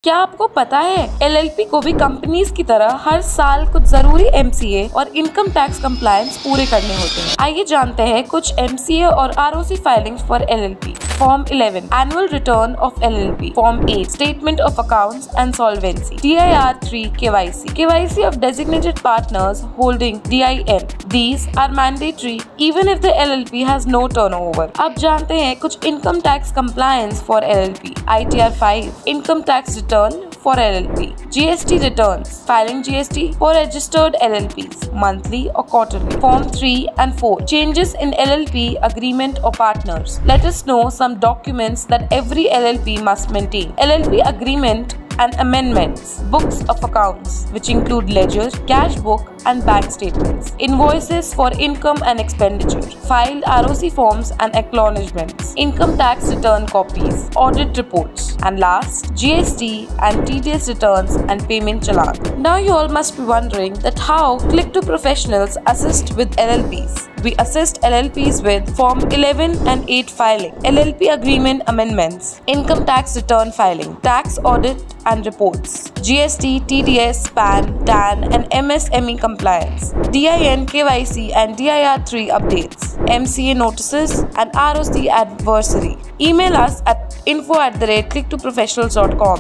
क्या आपको पता है LLP को भी कंपनीज की तरह हर साल कुछ जरूरी MCA और इनकम टैक्स कंप्लायंस पूरे करने होते हैं। आइए जानते हैं कुछ MCA और ROC filings for LLP। Form 11 Annual Return of LLP। Form 8 Statement of Accounts and Solvency। DIR 3 KYC। KYC of designated partners holding DIN। These are mandatory even if the LLP has no turnover। अब जानते हैं कुछ income tax compliance for LLP। ITR 5 Income Tax Return for LLP। GST returns, filing GST for registered LLPs, monthly or quarterly। Form 3 and 4 Changes in LLP agreement or partners। Let us know some documents that every LLP must maintain। LLP agreement and amendments, books of accounts, which include ledgers, cash book and bank statements, invoices for income and expenditure, filed ROC forms and acknowledgements, income tax return copies, audit reports, and last, GST and TDS returns and payment challan। Now you all must be wondering that how Click2 professionals assist with LLPs. We assist LLPs with Form 11 and 8 filing, LLP agreement amendments, income tax return filing, tax audit and reports, GST, TDS, PAN, TAN and MSME compliance, DIN, KYC and DIR 3 updates, MCA notices and ROC advisory. Email us at info@click2professionals.com.